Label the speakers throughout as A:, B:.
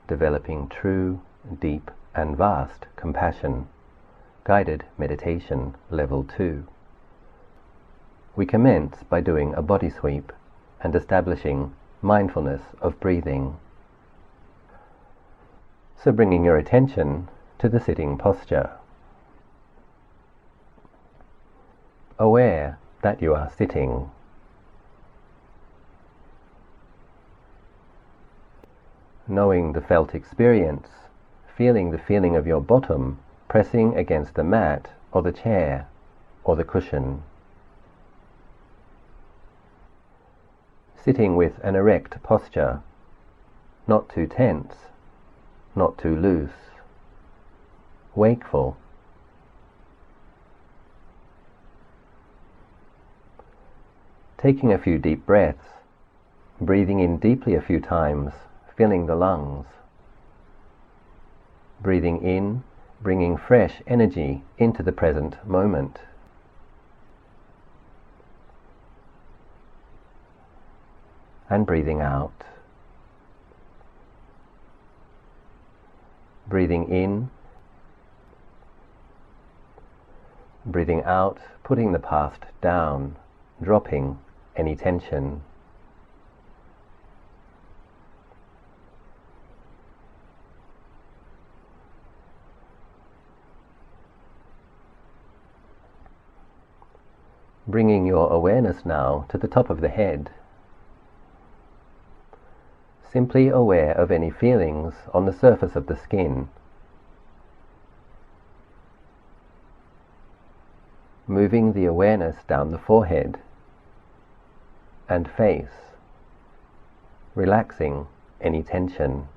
A: developing true, deep and vast compassion. Guided Meditation Level 2. We commence by doing a body sweep and establishing mindfulness of breathing. So bringing your attention to the sitting posture. Aware that you are sitting. Knowing the felt experience, feeling the feeling of your bottom pressing against the mat or the chair or the cushion. Sitting with an erect posture, not too tense, not too loose, wakeful. Taking a few deep breaths, breathing in deeply a few times, filling the lungs. Breathing in, bringing fresh energy into the present moment. And breathing out. Breathing in, breathing out, putting the past down, dropping any tension. Bringing your awareness now to the top of the head. Simply aware of any feelings on the surface of the skin. Moving the awareness down the forehead and face, relaxing any tension.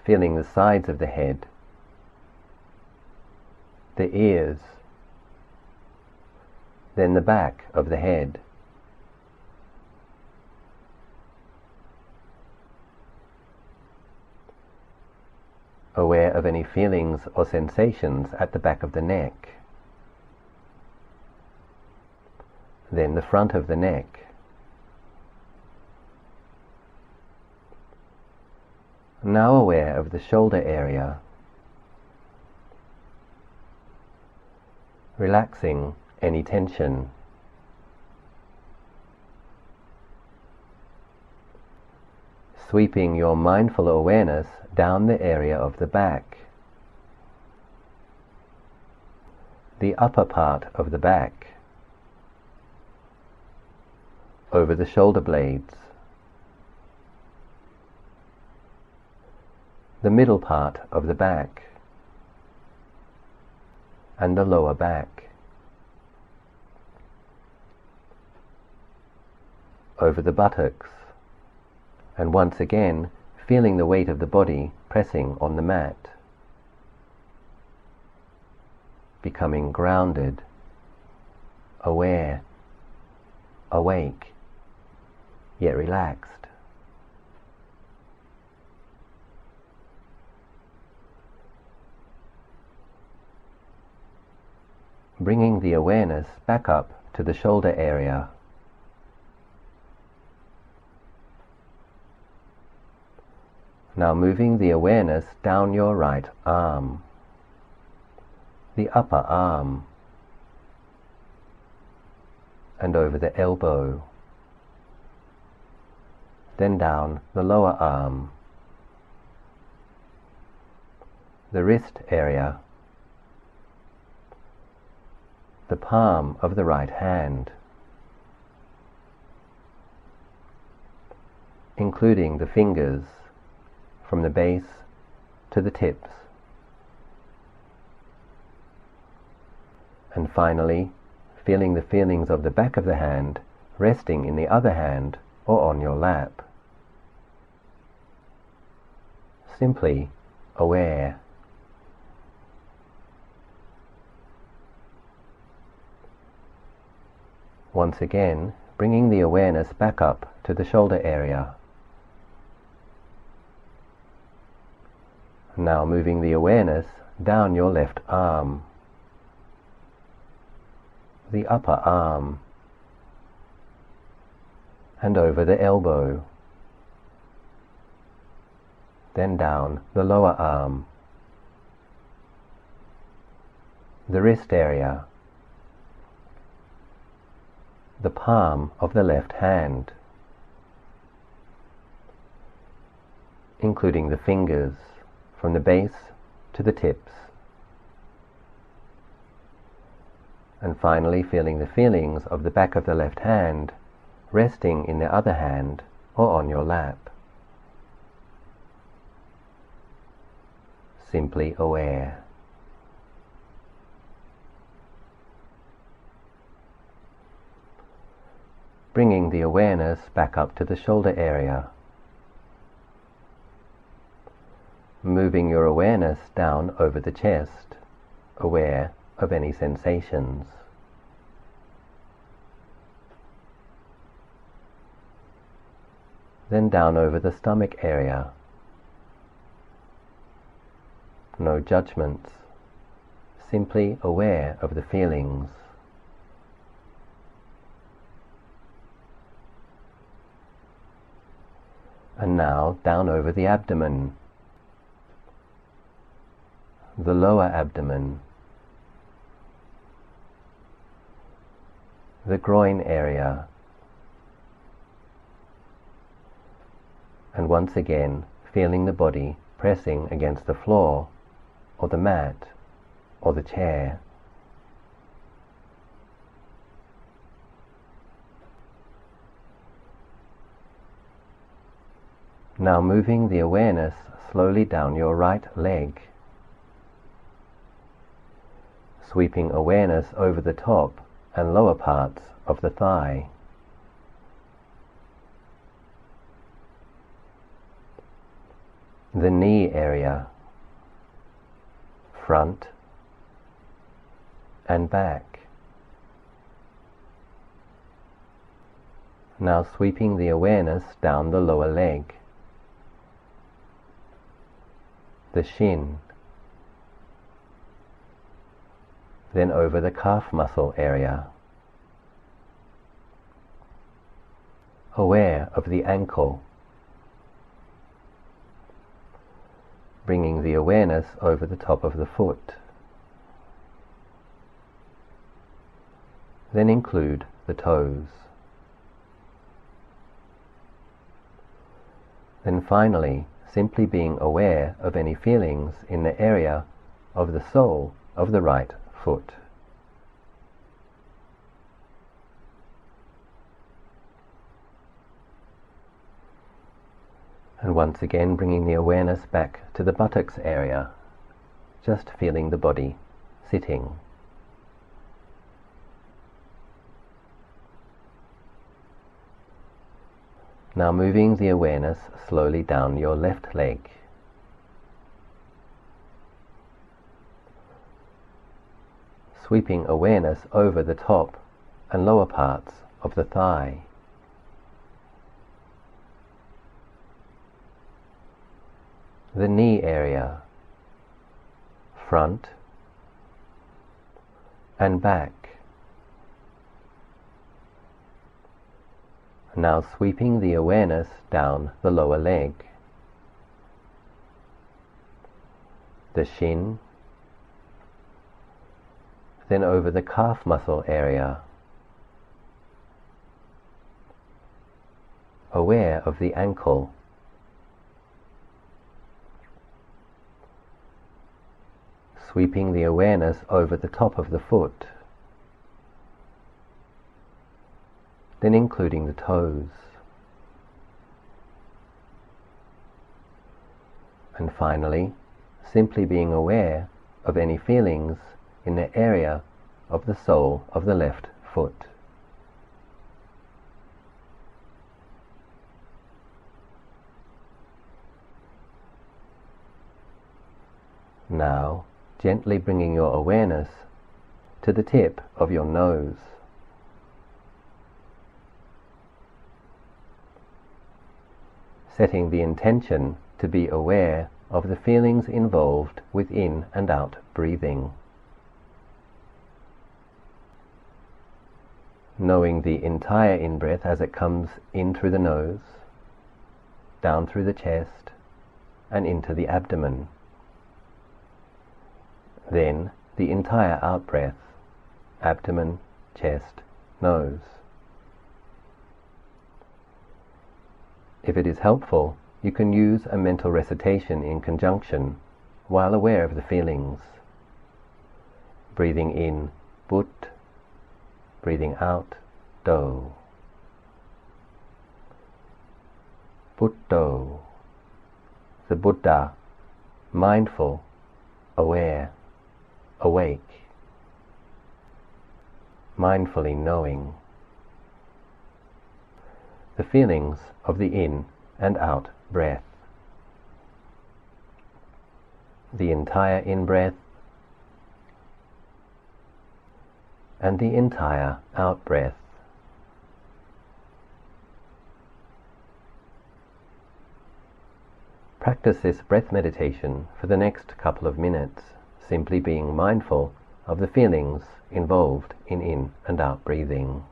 A: Feeling the sides of the head, the ears, then the back of the head. Aware of any feelings or sensations at the back of the neck, then the front of the neck. Now aware of the shoulder area, relaxing any tension. Sweeping your mindful awareness down the area of the back, the upper part of the back, over the shoulder blades, the middle part of the back, and the lower back, over the buttocks, and once again feeling the weight of the body pressing on the mat, becoming grounded, aware, awake, yet relaxed. Bringing the awareness back up to the shoulder area. Now moving the awareness down your right arm, the upper arm, and over the elbow, then down the lower arm, the wrist area, the palm of the right hand, including the fingers from the base to the tips. And finally, feeling the feelings of the back of the hand resting in the other hand or on your lap. Simply aware. Once again, bringing the awareness back up to the shoulder area. Now moving the awareness down your left arm, the upper arm, and over the elbow, then down the lower arm, the wrist area, the palm of the left hand, including the fingers from the base to the tips, and finally feeling the feelings of the back of the left hand resting in the other hand or on your lap. Simply aware. Bringing the awareness back up to the shoulder area. Moving your awareness down over the chest, aware of any sensations. Then down over the stomach area. No judgments, simply aware of the feelings. And now down over the abdomen, the lower abdomen, the groin area, and once again feeling the body pressing against the floor or the mat or the chair. Now moving the awareness slowly down your right leg, sweeping awareness over the top and lower parts of the thigh. The knee area, front and back. Now sweeping the awareness down the lower leg, the shin, then over the calf muscle area, aware of the ankle, bringing the awareness over the top of the foot. Then include the toes. Then finally, simply being aware of any feelings in the area of the sole of the right foot. And once again bringing the awareness back to the buttocks area, just feeling the body sitting. Now moving the awareness slowly down your left leg. Sweeping awareness over the top and lower parts of the thigh. The knee area, front and back. Now sweeping the awareness down the lower leg, the shin, then over the calf muscle area, aware of the ankle, sweeping the awareness over the top of the foot, then including the toes, and finally simply being aware of any feelings in the area of the sole of the left foot. Now gently bringing your awareness to the tip of your nose. Setting the intention to be aware of the feelings involved with in and out breathing. knowing the entire in-breath as it comes in through the nose, down through the chest, and into the abdomen. Then the entire out-breath, abdomen, chest, nose. If it is helpful, you can use a mental recitation in conjunction while aware of the feelings. Breathing in, But, breathing out, Do. Buddho, the Buddha, mindful, aware, awake, mindfully knowing. The feelings of the in and out breath. The entire in-breath and the entire out-breath. Practice this breath meditation for the next couple of minutes, simply being mindful of the feelings involved in and out breathing.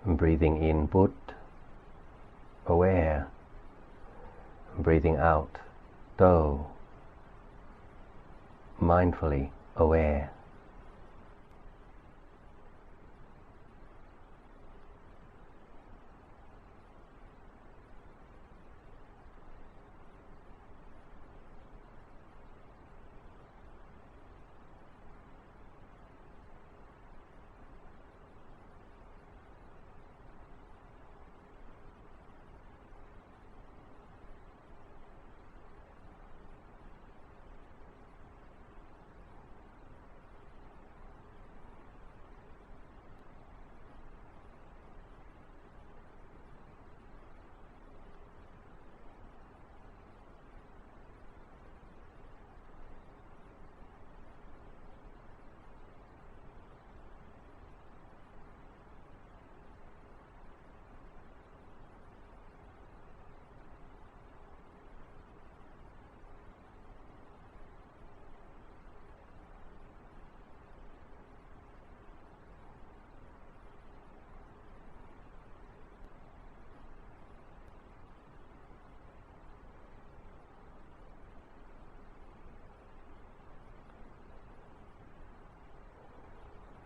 A: Breathing in, But, aware. Breathing out, Do, mindfully aware.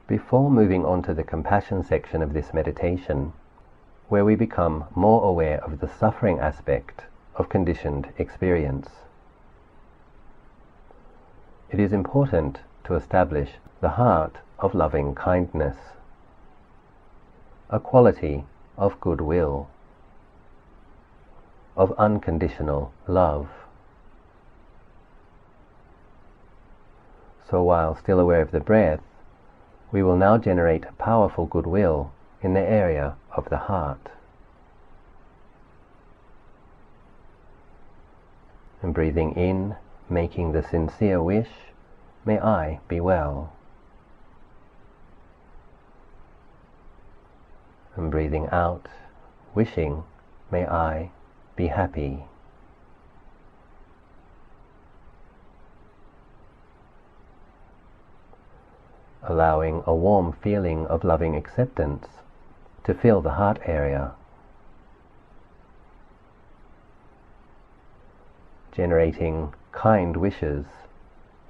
A: Before moving on to the compassion section of this meditation, where we become more aware of the suffering aspect of conditioned experience, it is important to establish the heart of loving kindness, a quality of goodwill, of unconditional love. So while still aware of the breath, we will now generate powerful goodwill in the area of the heart. And breathing in, making the sincere wish, may I be well. And breathing out, wishing, may I be happy. Allowing a warm feeling of loving acceptance to fill the heart area, generating kind wishes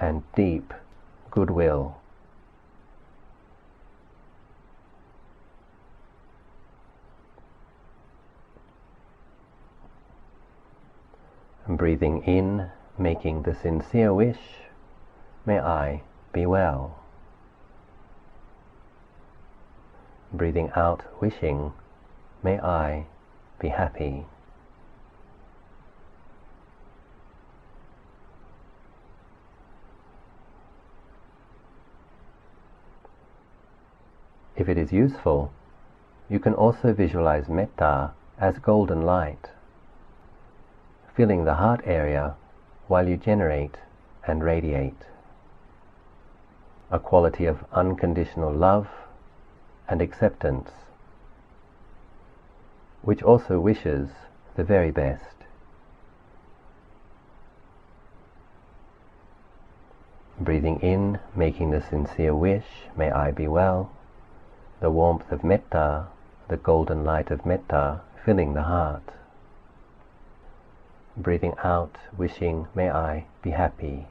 A: and deep goodwill. And breathing in, making the sincere wish, may I be well. Breathing out, wishing, may I be happy. If it is useful, you can also visualize metta as golden light, filling the heart area while you generate and radiate. A quality of unconditional love and acceptance, which also wishes the very best. Breathing in, making the sincere wish, may I be well, the warmth of metta, the golden light of metta filling the heart. Breathing out, wishing, may I be happy.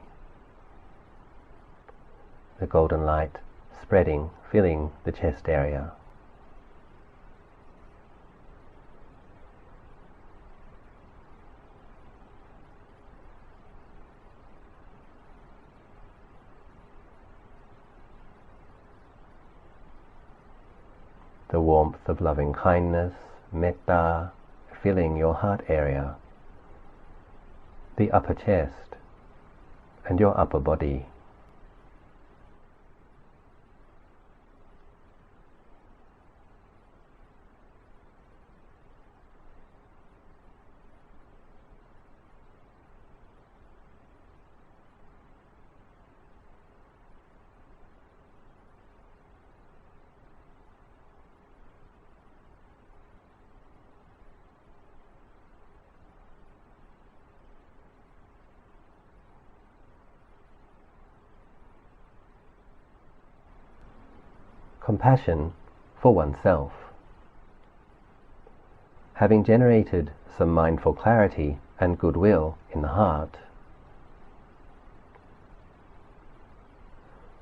A: The golden light spreading, filling the chest area. The warmth of loving kindness, metta, filling your heart area, the upper chest, and your upper body. Compassion for oneself. Having generated some mindful clarity and goodwill in the heart,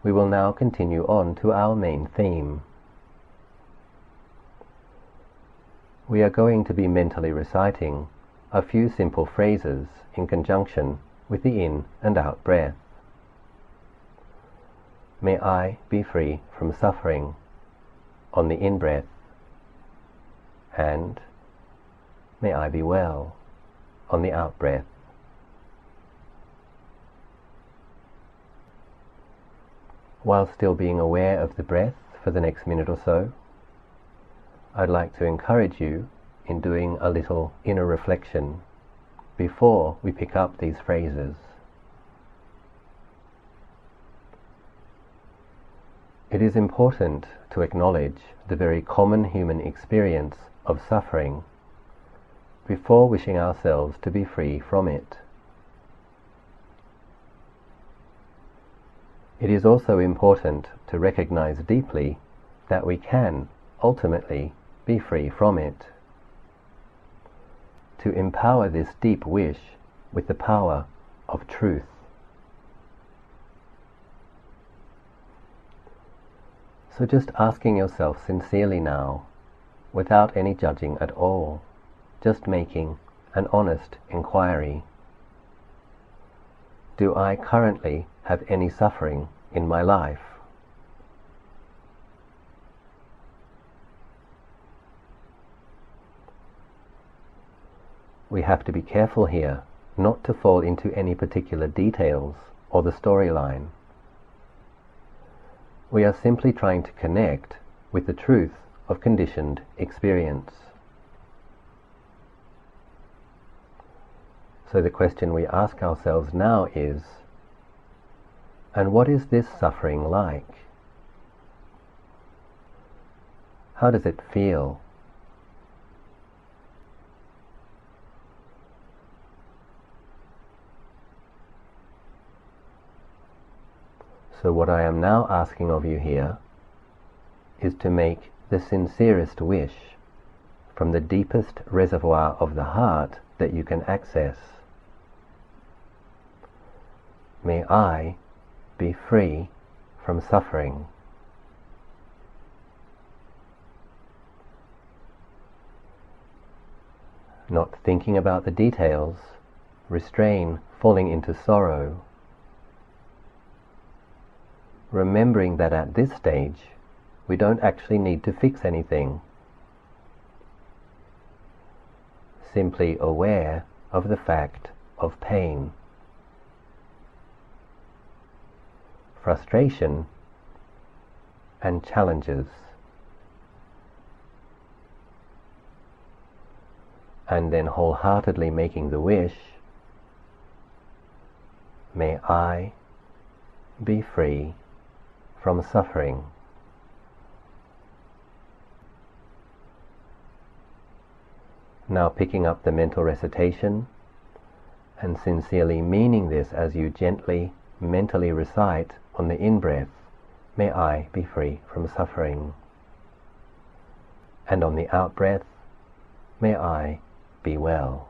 A: we will now continue on to our main theme. We are going to be mentally reciting a few simple phrases in conjunction with the in and out breath. May I be free from suffering on the in-breath, and may I be well on the out-breath. While still being aware of the breath for the next minute or so, I'd like to encourage you in doing a little inner reflection before we pick up these phrases. It is important to acknowledge the very common human experience of suffering before wishing ourselves to be free from it. It is also important to recognize deeply that we can ultimately be free from it. To empower this deep wish with the power of truth. So just asking yourself sincerely now, without any judging at all, just making an honest inquiry. Do I currently have any suffering in my life? We have to be careful here not to fall into any particular details or the storyline. We are simply trying to connect with the truth of conditioned experience. So the question we ask ourselves now is, and what is this suffering like? How does it feel? So what I am now asking of you here is to make the sincerest wish from the deepest reservoir of the heart that you can access. May I be free from suffering. Not thinking about the details, restrain falling into sorrow. Remembering that at this stage, we don't actually need to fix anything. Simply aware of the fact of pain, frustration, and challenges and then wholeheartedly making the wish, may I be free from suffering. Now picking up the mental recitation and sincerely meaning this as you gently, mentally recite on the in-breath, may I be free from suffering. And on the out-breath, may I be well.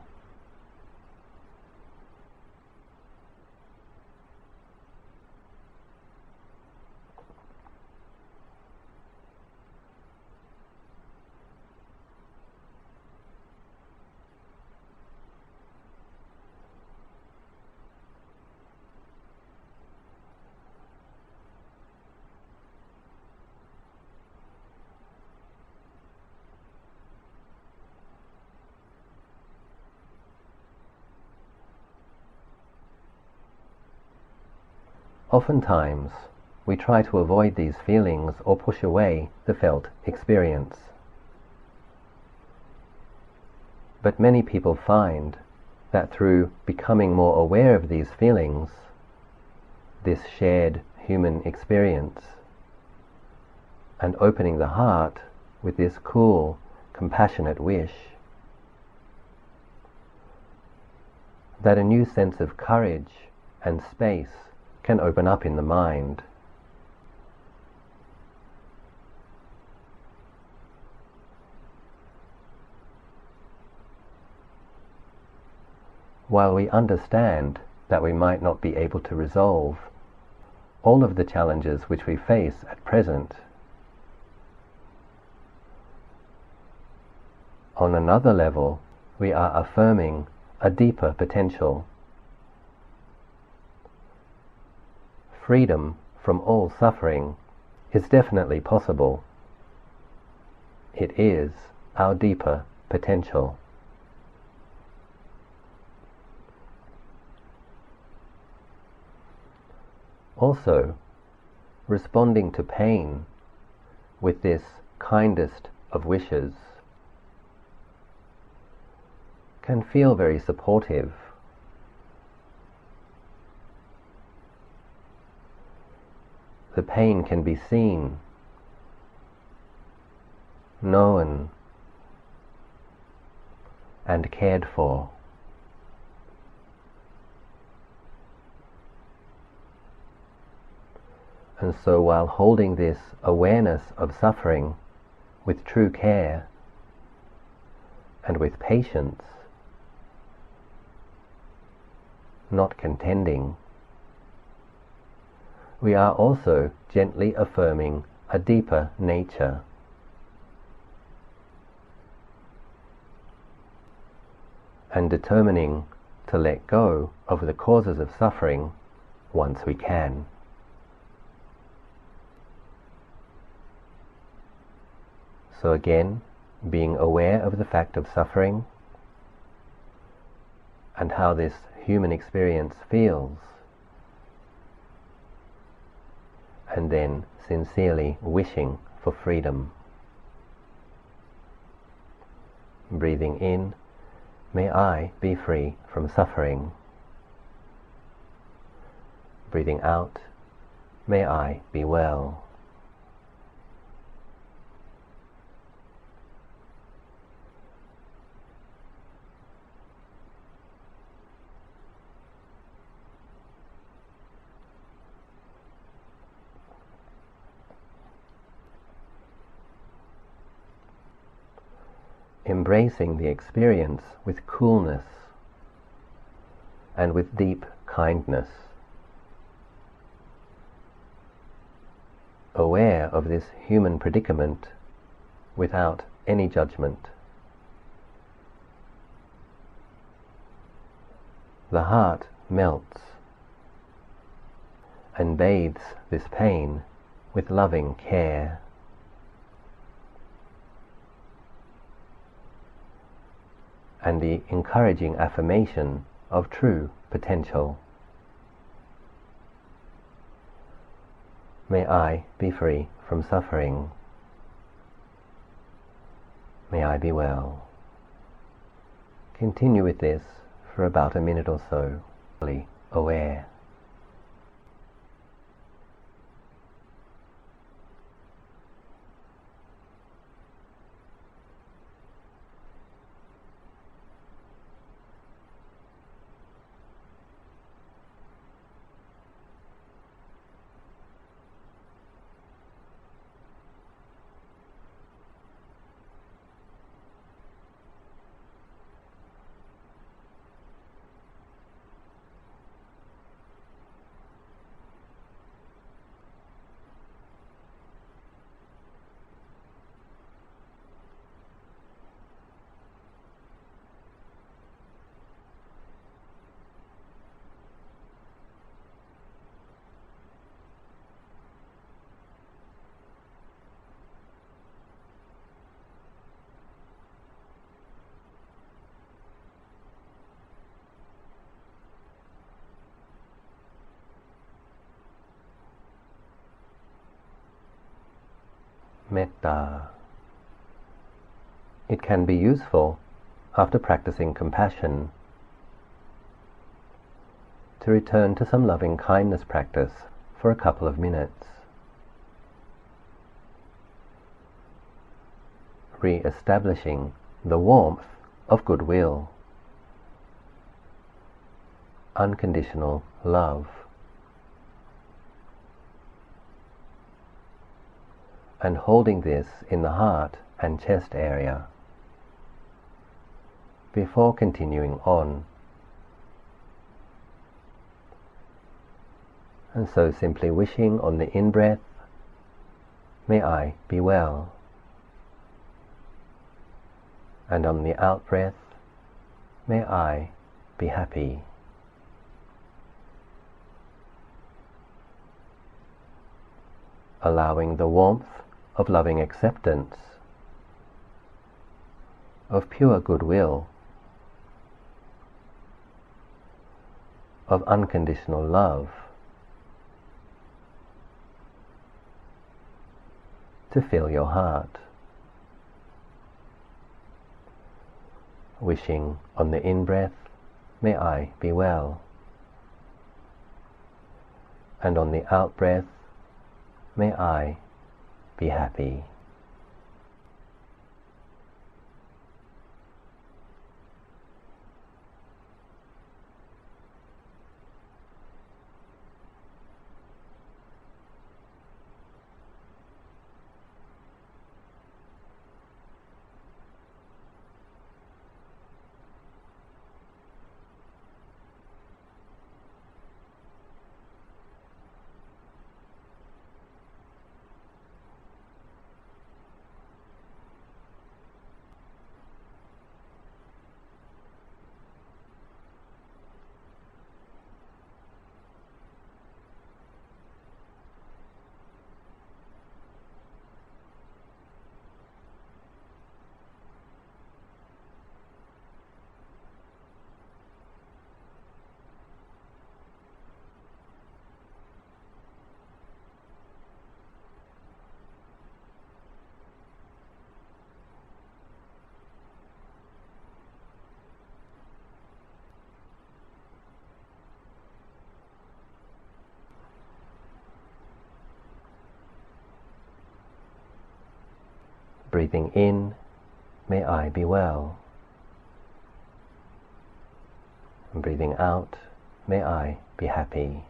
A: Oftentimes, we try to avoid these feelings or push away the felt experience. But many people find that through becoming more aware of these feelings, this shared human experience, and opening the heart with this cool, compassionate wish, that a new sense of courage and space can open up in the mind. While we understand that we might not be able to resolve all of the challenges which we face at present, on another level, we are affirming a deeper potential. Freedom from all suffering is definitely possible. It is our deeper potential. Also, responding to pain with this kindest of wishes can feel very supportive. The pain can be seen, known, and cared for. And so while holding this awareness of suffering with true care and with patience, not contending, we are also gently affirming a deeper nature. And determining to let go of the causes of suffering once we can. So again, being aware of the fact of suffering and how this human experience feels, and then sincerely wishing for freedom. Breathing in, may I be free from suffering. Breathing out, may I be well. Embracing the experience with coolness and with deep kindness. Aware of this human predicament without any judgment. The heart melts and bathes this pain with loving care. And the encouraging affirmation of true potential. May I be free from suffering. May I be well. Continue with this for about a minute or so, fully aware. Metta. It can be useful, after practicing compassion, to return to some loving kindness practice for a couple of minutes, re-establishing the warmth of goodwill, unconditional love, and holding this in the heart and chest area before continuing on. And so simply wishing on the in-breath, may I be well, and on the out-breath, may I be happy. Allowing the warmth of loving acceptance, of pure goodwill, of unconditional love to fill your heart. Wishing on the in-breath, may I be well, and on the out-breath, may I be happy. Breathing in, may I be well, and breathing out, may I be happy.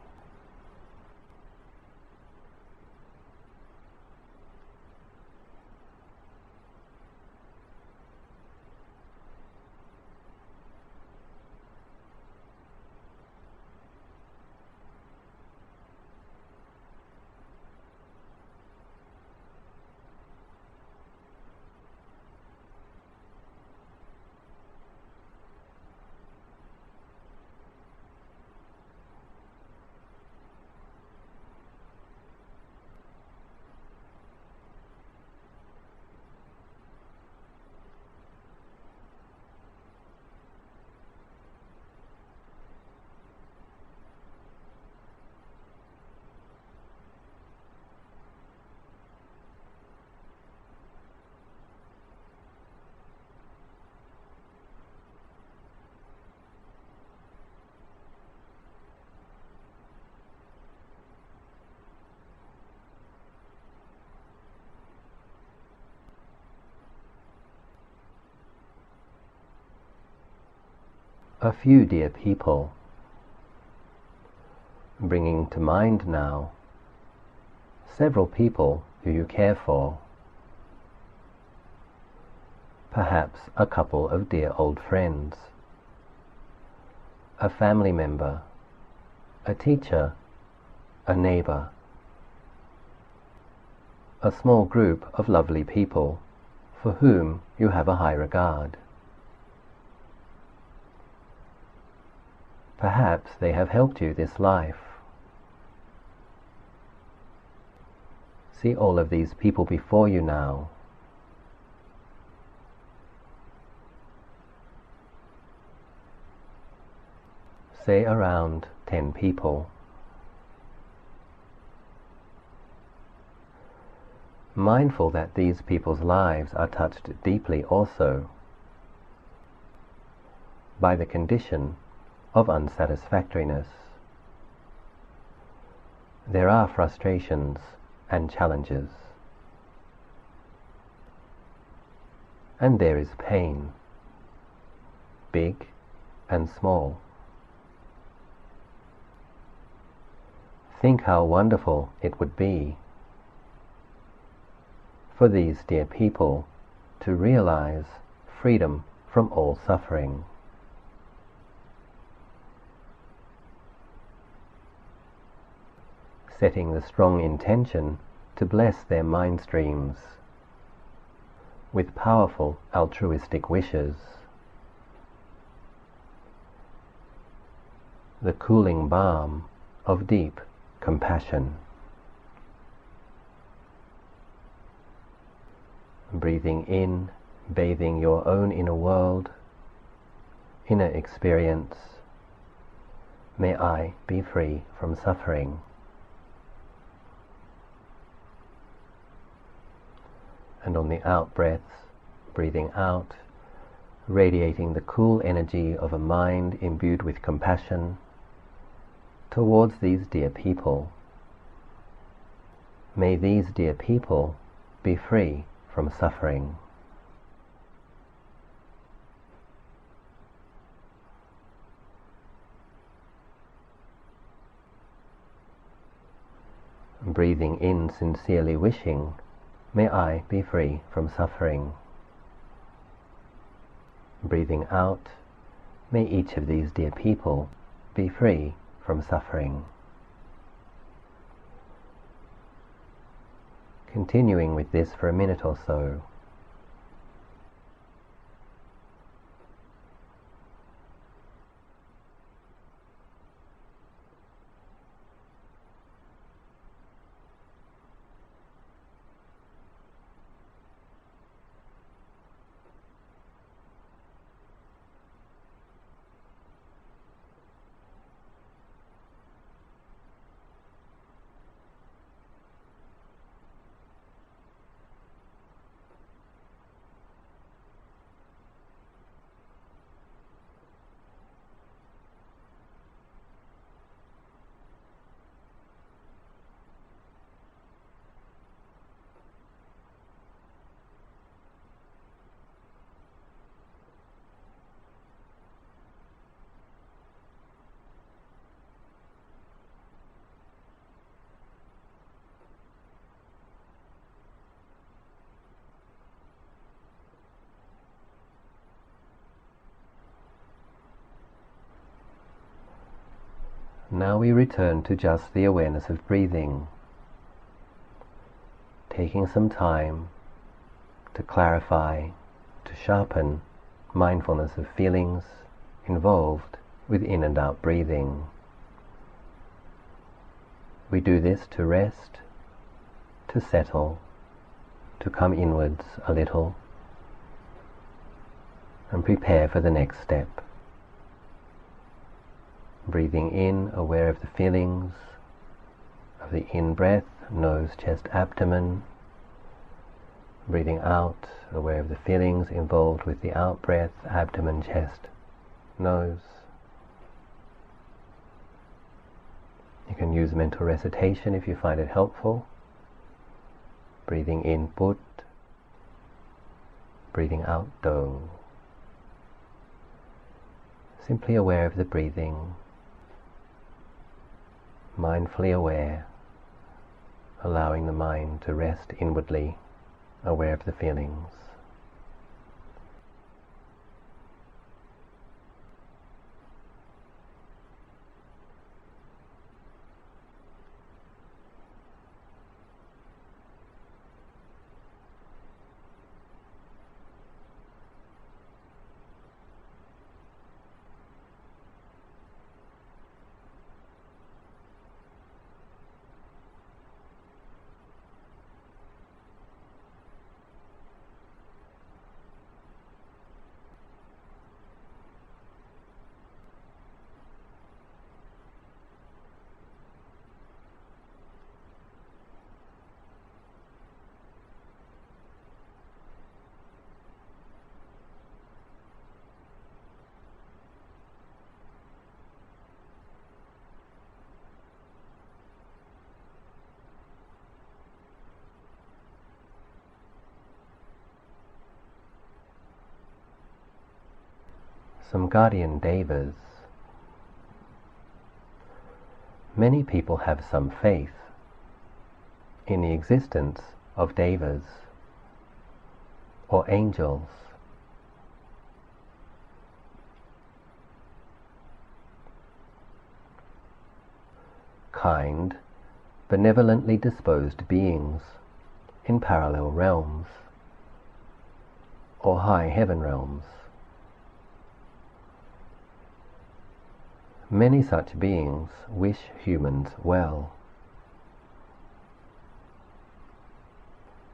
A: a few dear people, bringing to mind now several people who you care for, perhaps a couple of dear old friends, a family member, a teacher, a neighbor, a small group of lovely people for whom you have a high regard. Perhaps they have helped you this life. See all of these people before you now. Say around 10 people. Mindful that these people's lives are touched deeply also by the condition of unsatisfactoriness. There are frustrations and challenges, and there is pain, big and small. Think how wonderful it would be for these dear people to realize freedom from all suffering. Setting the strong intention to bless their mind streams with powerful altruistic wishes. The cooling balm of deep compassion. Breathing in, bathing your own inner world, inner experience. May I be free from suffering. And on the out breaths, breathing out, radiating the cool energy of a mind imbued with compassion towards these dear people. May these dear people be free from suffering. Breathing in, sincerely wishing, may I be free from suffering. Breathing out, may each of these dear people be free from suffering. Continuing with this for a minute or so. Now we return to just the awareness of breathing, taking some time to clarify, to sharpen mindfulness of feelings involved with in and out breathing. We do this to rest, to settle, to come inwards a little, and prepare for the next step. Breathing in, aware of the feelings of the in-breath, nose, chest, abdomen. Breathing out, aware of the feelings involved with the out-breath, abdomen, chest, nose. You can use mental recitation if you find it helpful. Breathing in, Put. Breathing out, Do. Simply aware of the breathing, mindfully aware, allowing the mind to rest inwardly, aware of the feelings. Some guardian devas. Many people have some faith in the existence of devas or angels. Kind, benevolently disposed beings in parallel realms or high heaven realms. Many such beings wish humans well.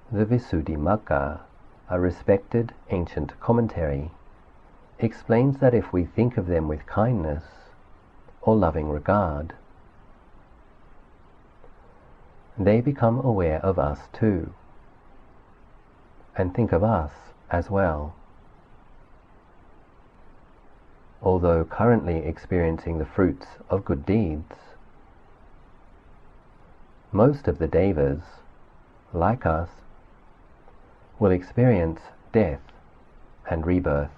A: The Visuddhimagga, a respected ancient commentary, explains that if we think of them with kindness or loving regard, they become aware of us too, and think of us as well. Although currently experiencing the fruits of good deeds, most of the devas, like us, will experience death and rebirth,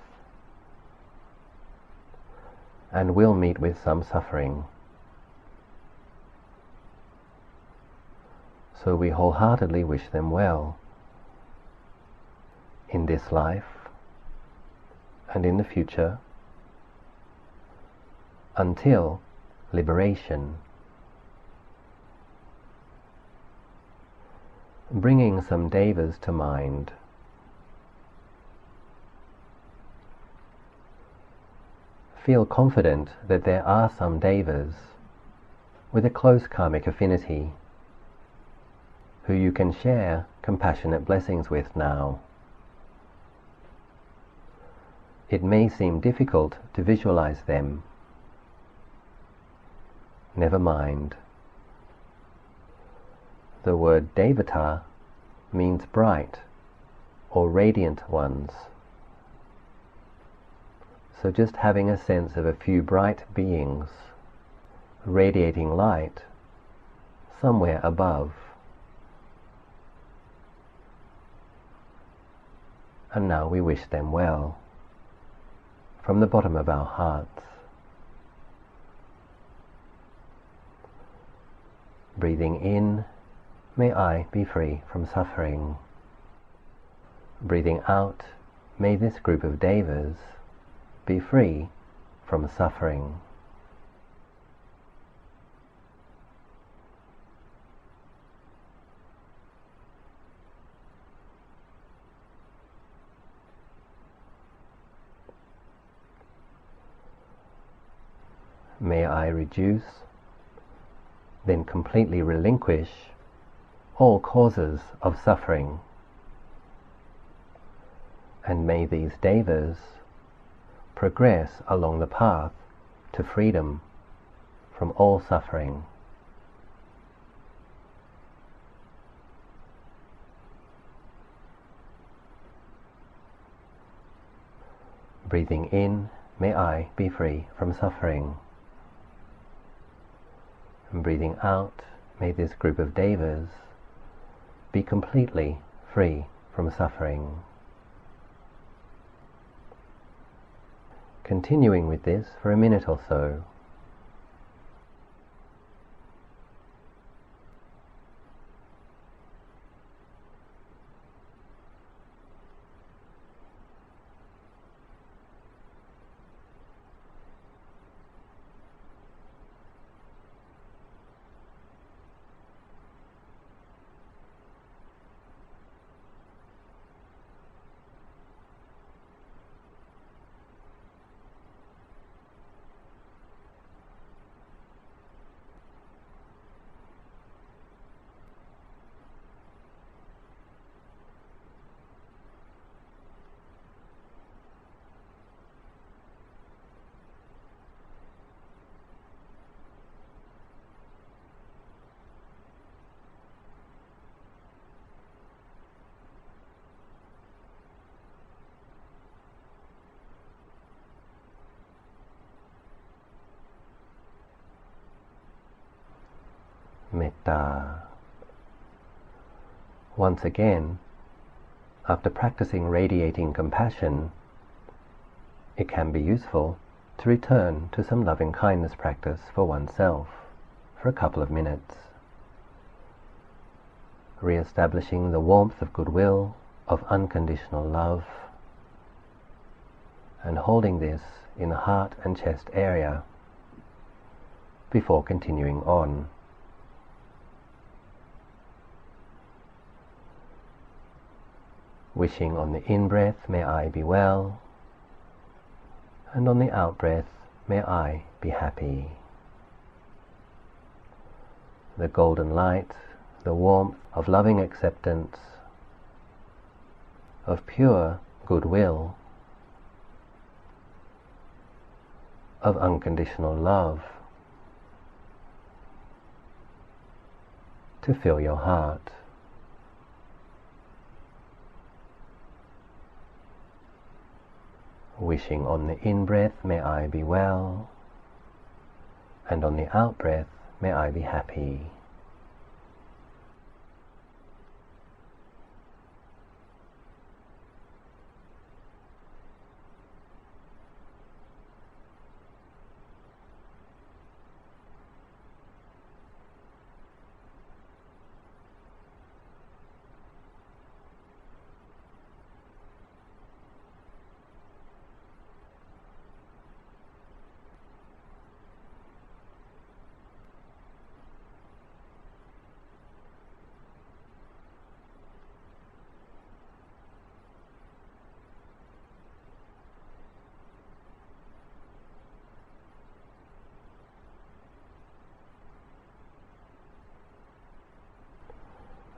A: and will meet with some suffering. So we wholeheartedly wish them well in this life and in the future, until liberation. Bringing some devas to mind. Feel confident that there are some devas with a close karmic affinity who you can share compassionate blessings with now. It may seem difficult to visualize them. Never mind. The word Devata means bright or radiant ones. So just having a sense of a few bright beings radiating light somewhere above. And now we wish them well from the bottom of our hearts. Breathing in, may I be free from suffering. Breathing out, may this group of devas be free from suffering. May I reduce, then completely relinquish all causes of suffering. And may these devas progress along the path to freedom from all suffering. Breathing in, may I be free from suffering. And breathing out, may this group of devas be completely free from suffering. continuing with this for a minute or so. Metta. Once again, after practicing radiating compassion, it can be useful to return to some loving kindness practice for oneself for a couple of minutes, re-establishing the warmth of goodwill, of unconditional love, and holding this in the heart and chest area before continuing on. Wishing on the in-breath, may I be well, and on the out-breath, may I be happy. The golden light, the warmth of loving acceptance, of pure goodwill, of unconditional love, to fill your heart. Wishing on the in-breath, may I be well, and on the out-breath, may I be happy.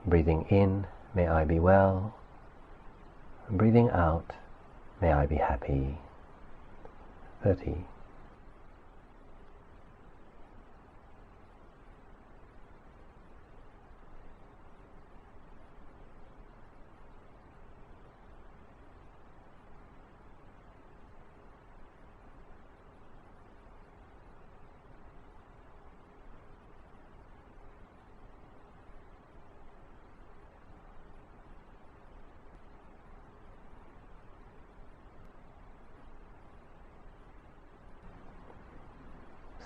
A: Breathing in, may I be well, and breathing out, may I be happy. 30.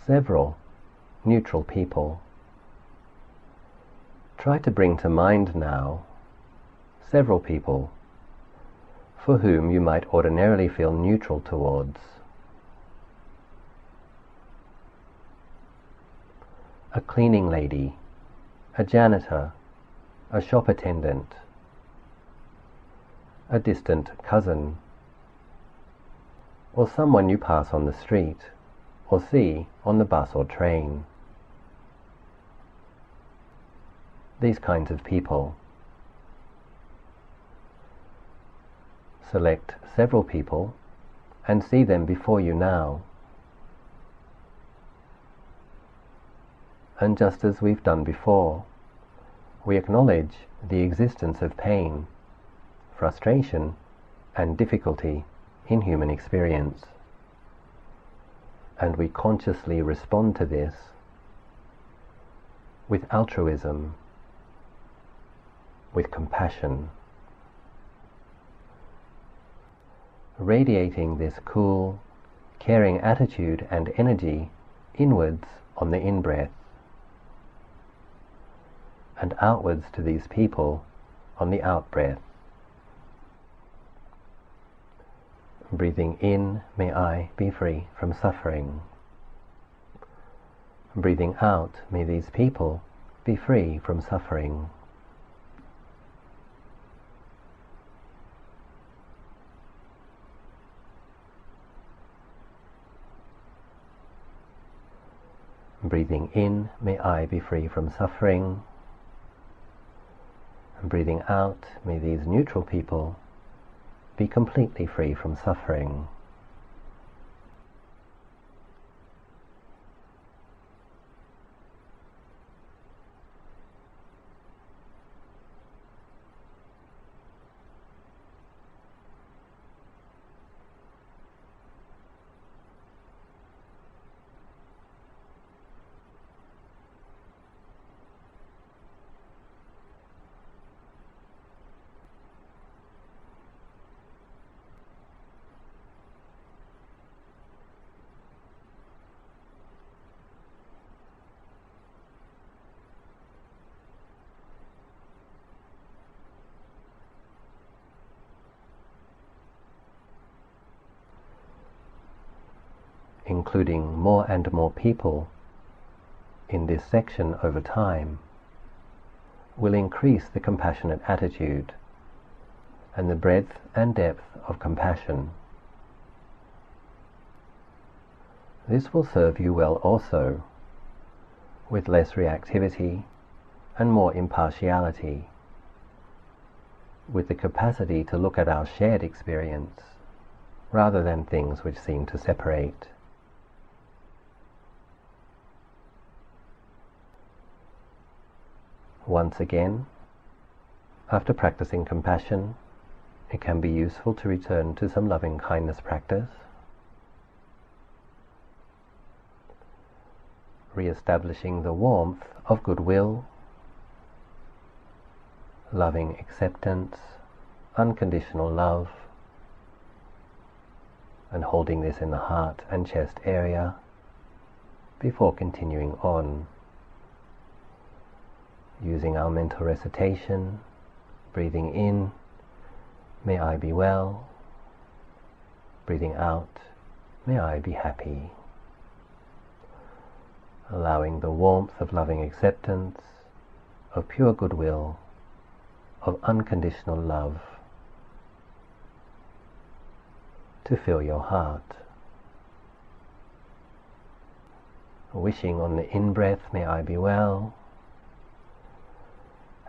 A: Several neutral people. Try to bring to mind now several people for whom you might ordinarily feel neutral towards. A cleaning lady, a janitor, a shop attendant, a distant cousin, or someone you pass on the street or see on the bus or train. These kinds of people. Select several people and see them before you now. And just as we've done before, we acknowledge the existence of pain, frustration, and difficulty in human experience. And we consciously respond to this with altruism, with compassion, radiating this cool, caring attitude and energy inwards on the in-breath, and outwards to these people on the out-breath. Breathing in, may I be free from suffering. Breathing out, may these people be free from suffering. Breathing in, may I be free from suffering. And breathing out, may these neutral people be completely free from suffering. Including more and more people in this section over time will increase the compassionate attitude and the breadth and depth of compassion. This will serve you well also, with less reactivity and more impartiality, with the capacity to look at our shared experience rather than things which seem to separate. Once again, after practicing compassion, it can be useful to return to some loving kindness practice, re-establishing the warmth of goodwill, loving acceptance, unconditional love, and holding this in the heart and chest area before continuing on. Using our mental recitation, breathing in, may I be well. Breathing out, may I be happy. Allowing the warmth of loving acceptance, of pure goodwill, of unconditional love to fill your heart. Wishing on the in-breath, may I be well.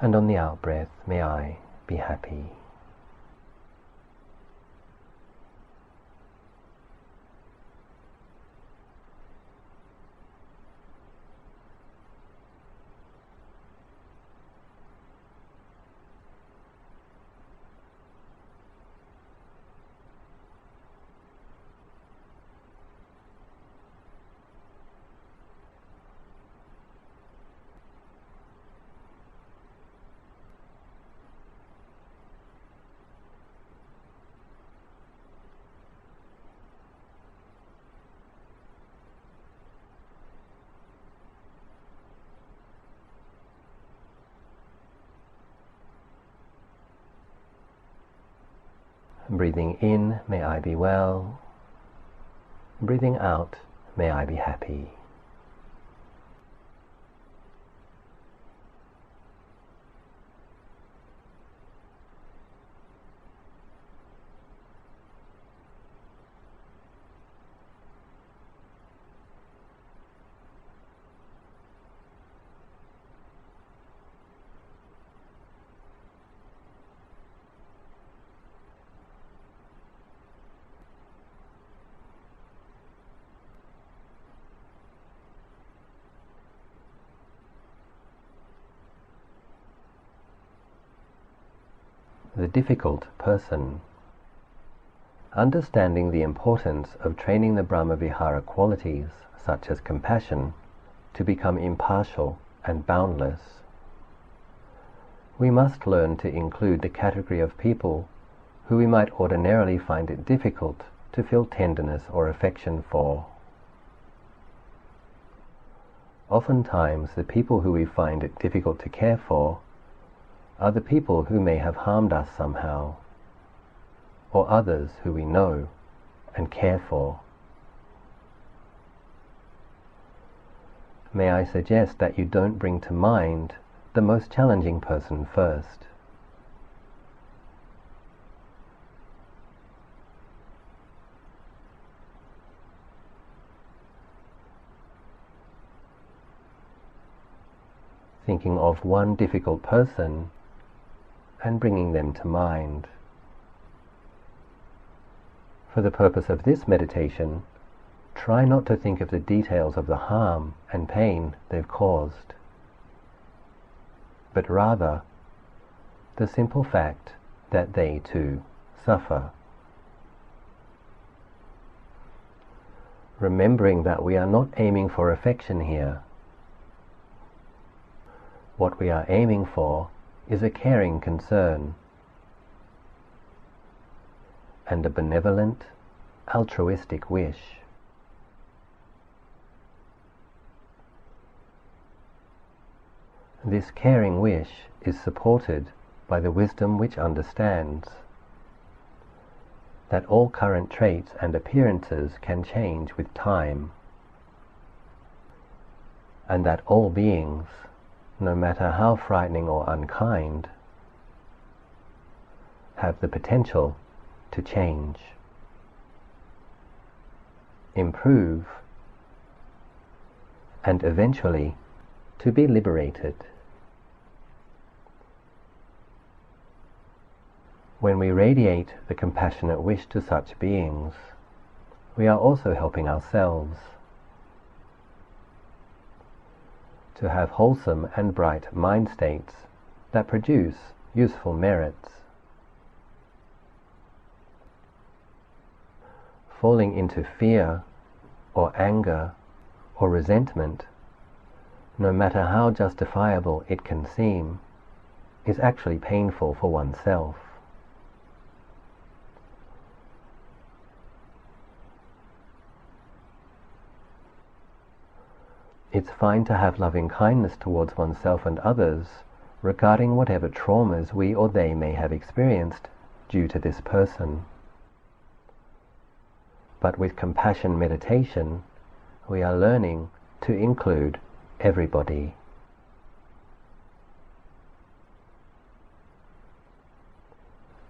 A: And on the out-breath, may I be happy. Breathing in, may I be well. Breathing out, may I be happy. The difficult person. Understanding the importance of training the Brahma-vihara qualities, such as compassion, to become impartial and boundless. We must learn to include the category of people who we might ordinarily find it difficult to feel tenderness or affection for. Oftentimes, the people who we find it difficult to care for are the people who may have harmed us somehow, or others who we know and care for. May I suggest that you don't bring to mind the most challenging person first. Thinking of one difficult person and bringing them to mind. For the purpose of this meditation, try not to think of the details of the harm and pain they've caused, but rather the simple fact that they too suffer. Remembering that we are not aiming for affection here. What we are aiming for is a caring concern and a benevolent, altruistic wish. This caring wish is supported by the wisdom which understands that all current traits and appearances can change with time, and that all beings, no matter how frightening or unkind, have the potential to change, improve, and eventually to be liberated. When we radiate the compassionate wish to such beings, we are also helping ourselves to have wholesome and bright mind states that produce useful merits. Falling into fear or anger or resentment, no matter how justifiable it can seem, is actually painful for oneself. It's fine to have loving kindness towards oneself and others regarding whatever traumas we or they may have experienced due to this person. But with compassion meditation, we are learning to include everybody.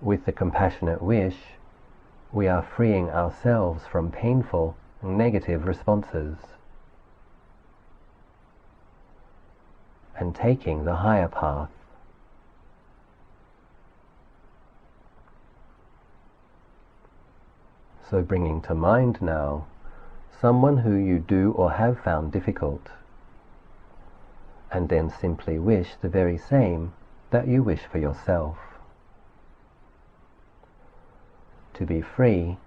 A: With the compassionate wish, we are freeing ourselves from painful, negative responses and taking the higher path. So bringing to mind now someone who you do or have found difficult, and then simply wish the very same that you wish for yourself. To be free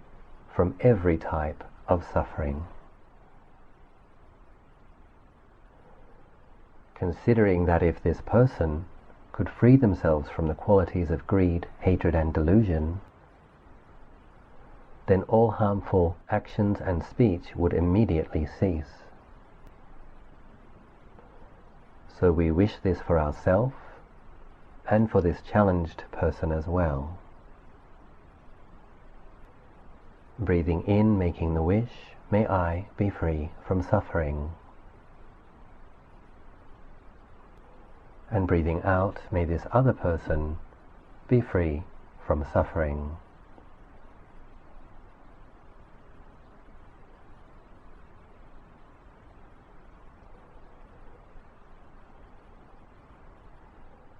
A: from every type of suffering. Considering that if this person could free themselves from the qualities of greed, hatred and delusion, then all harmful actions and speech would immediately cease. So we wish this for ourselves and for this challenged person as well. Breathing in, making the wish, may I be free from suffering. And breathing out, may this other person be free from suffering.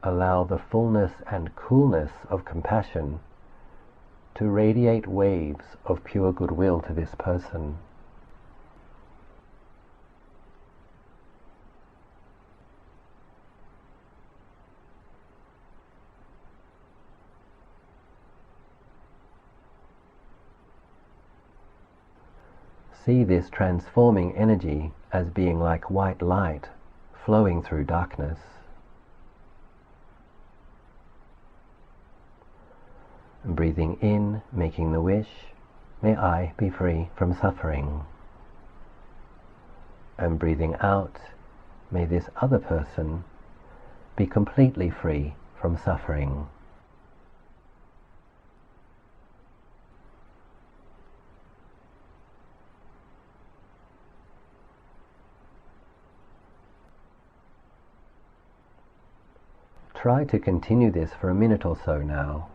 A: Allow the fullness and coolness of compassion to radiate waves of pure goodwill to this person. See this transforming energy as being like white light flowing through darkness. And breathing in, making the wish, may I be free from suffering. And breathing out, may this other person be completely free from suffering. Try to continue this for a minute or so now,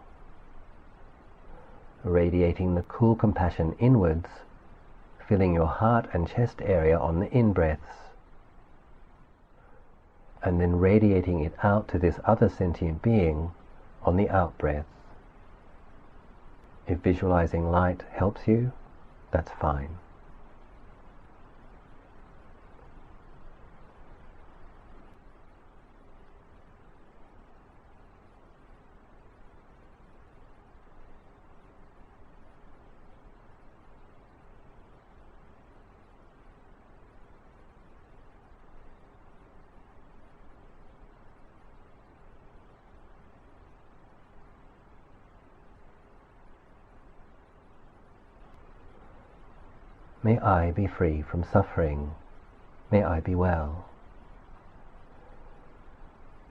A: radiating the cool compassion inwards, filling your heart and chest area on the in-breaths, and then radiating it out to this other sentient being on the out-breaths. If visualizing light helps you, that's fine. May I be free from suffering. May I be well.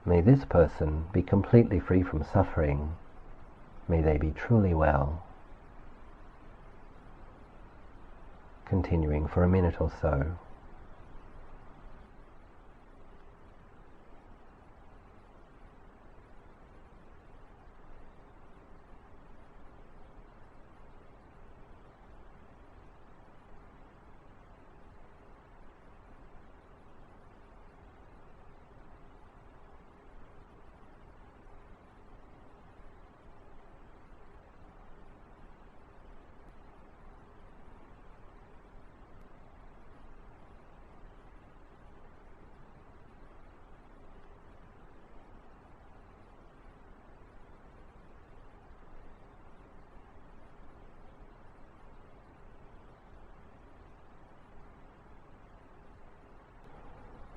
A: May this person be completely free from suffering. May they be truly well. Continuing for a minute or so.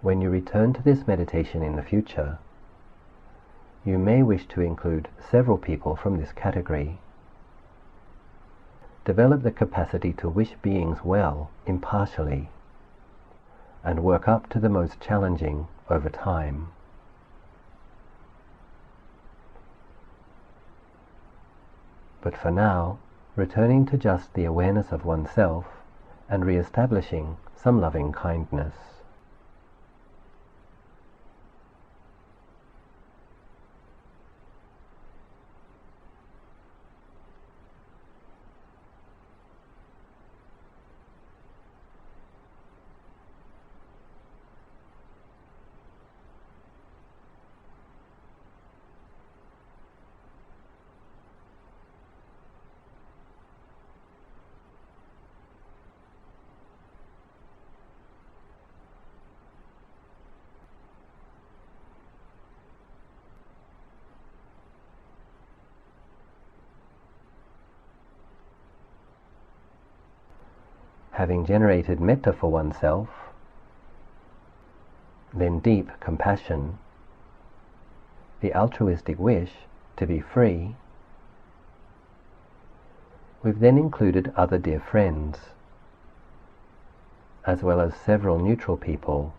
A: When you return to this meditation in the future, you may wish to include several people from this category. Develop the capacity to wish beings well impartially, and work up to the most challenging over time. But for now, returning to just the awareness of oneself and re-establishing some loving kindness. Having generated metta for oneself, then deep compassion, the altruistic wish to be free, we've then included other dear friends, as well as several neutral people,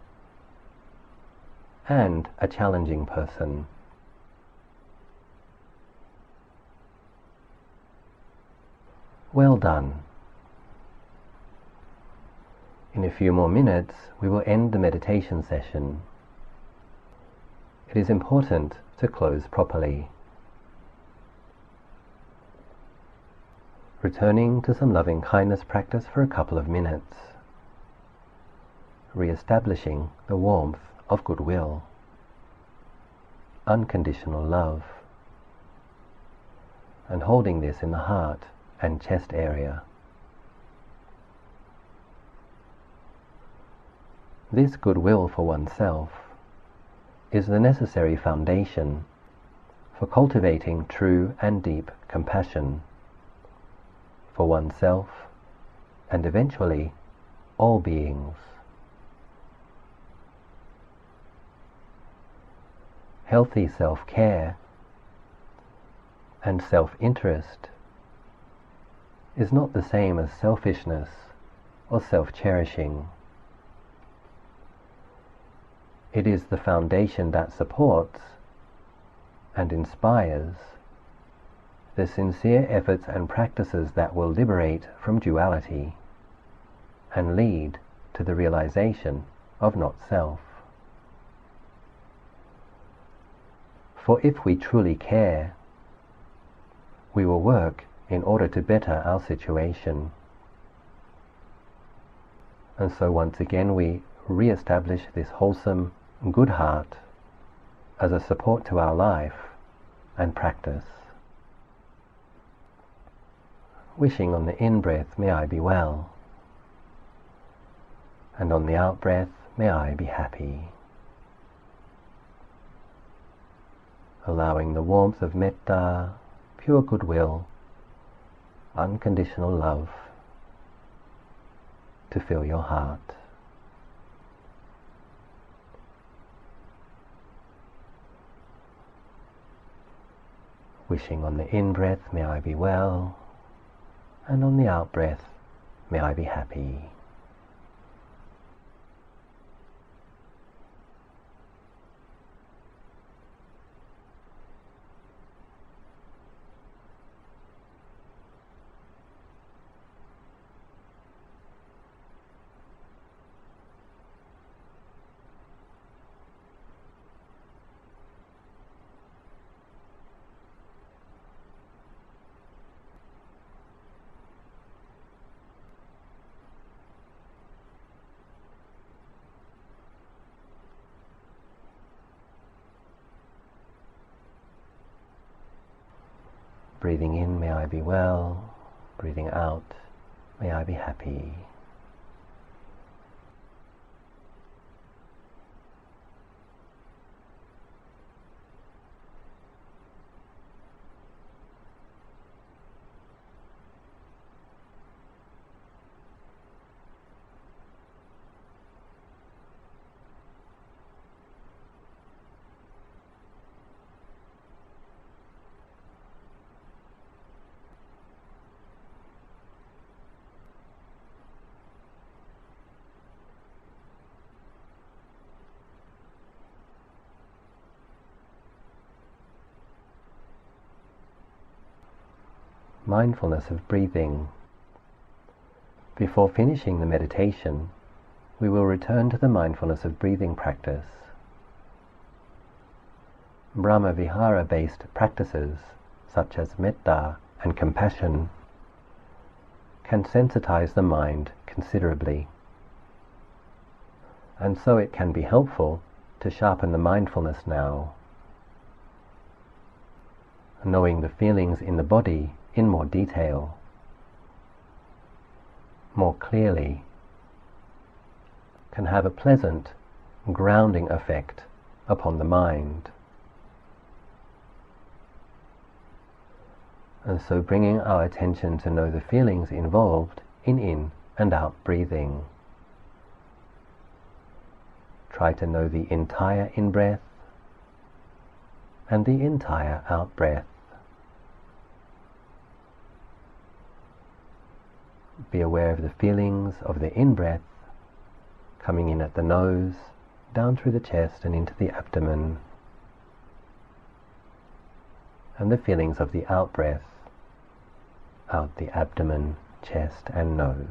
A: and a challenging person. Well done. In a few more minutes, we will end the meditation session. It is important to close properly. Returning to some loving kindness practice for a couple of minutes. Re-establishing the warmth of goodwill. Unconditional love. And holding this in the heart and chest area. This goodwill for oneself is the necessary foundation for cultivating true and deep compassion for oneself and eventually all beings. Healthy self-care and self-interest is not the same as selfishness or self-cherishing. It is the foundation that supports and inspires the sincere efforts and practices that will liberate from duality and lead to the realization of not-self. For if we truly care, we will work in order to better our situation. And so once again we re-establish this wholesome, good heart as a support to our life and practice. Wishing on the in-breath, may I be well, and on the out-breath, may I be happy. Allowing the warmth of metta, pure goodwill, unconditional love to fill your heart. Wishing on the in-breath, may I be well, and on the out-breath, may I be happy. Breathing in, may I be well. Breathing out, may I be happy. Mindfulness of breathing. Before finishing the meditation, we will return to the mindfulness of breathing practice. Brahma Vihara-based practices, such as metta and compassion, can sensitize the mind considerably. And so it can be helpful to sharpen the mindfulness now. Knowing the feelings in the body in more detail, more clearly, can have a pleasant, grounding effect upon the mind. And so bringing our attention to know the feelings involved in and out breathing. Try to know the entire in-breath and the entire out-breath. Be aware of the feelings of the in-breath coming in at the nose, down through the chest and into the abdomen, and the feelings of the out-breath out the abdomen, chest and nose.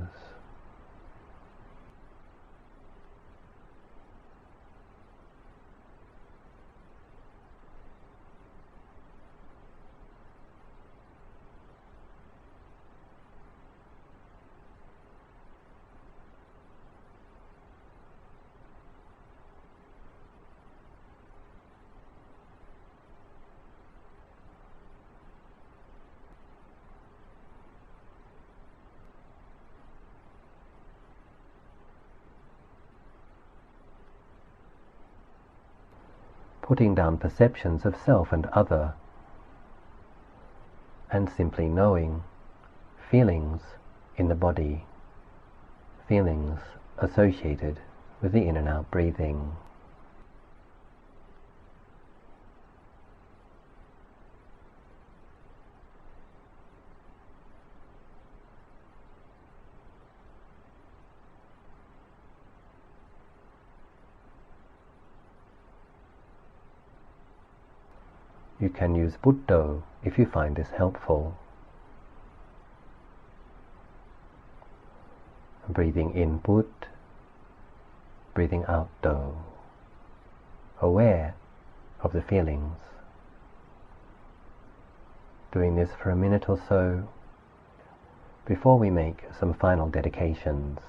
A: Putting down perceptions of self and other, and simply knowing feelings in the body, feelings associated with the in and out breathing. You can use Buddho if you find this helpful. Breathing in Bud, breathing out Do, aware of the feelings. Doing this for a minute or so before we make some final dedications.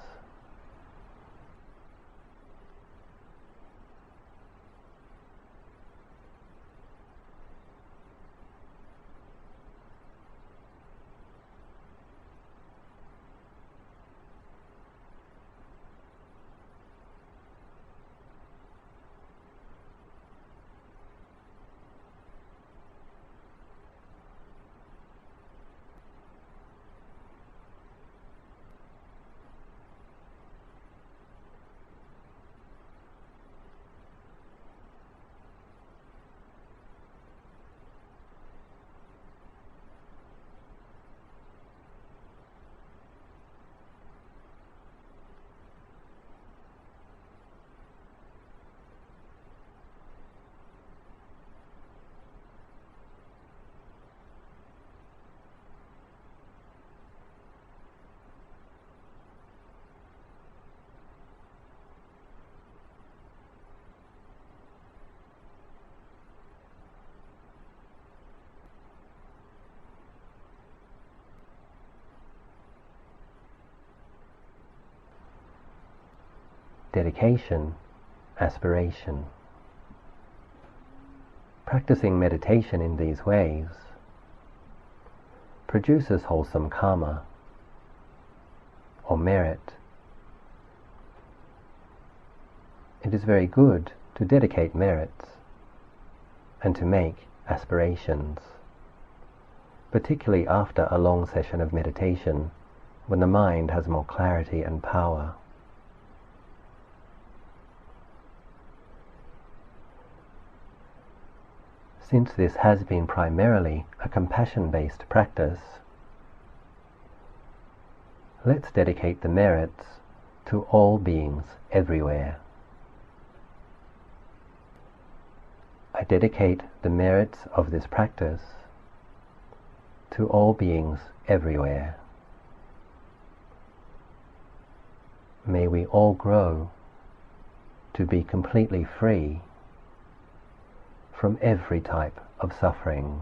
A: Dedication, aspiration. Practicing meditation in these ways produces wholesome karma or merit. It is very good to dedicate merits and to make aspirations, particularly after a long session of meditation when the mind has more clarity and power. Since this has been primarily a compassion-based practice, let's dedicate the merits to all beings everywhere. I dedicate the merits of this practice to all beings everywhere. May we all grow to be completely free from every type of suffering.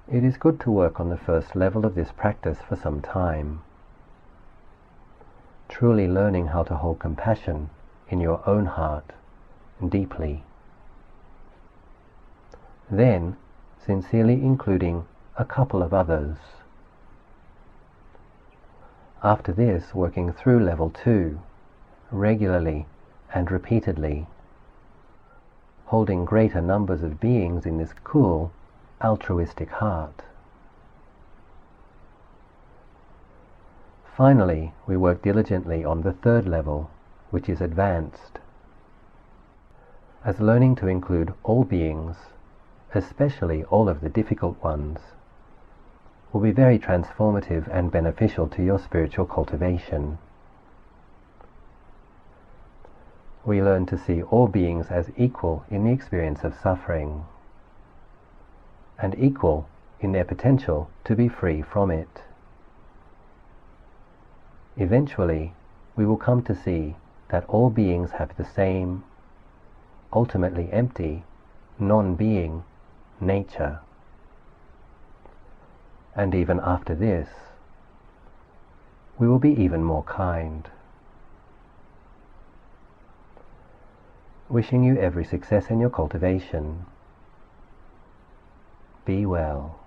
A: It is good to work on the first level of this practice for some time, truly learning how to hold compassion in your own heart deeply. Then, sincerely including a couple of others. After this, working through level 2, regularly and repeatedly, holding greater numbers of beings in this cool, altruistic heart. Finally, we work diligently on the third level, which is advanced, as learning to include all beings, especially all of the difficult ones, will be very transformative and beneficial to your spiritual cultivation. We learn to see all beings as equal in the experience of suffering, and equal in their potential to be free from it. Eventually, we will come to see that all beings have the same, ultimately empty, non-being nature. And even after this, we will be even more kind. Wishing you every success in your cultivation. Be well.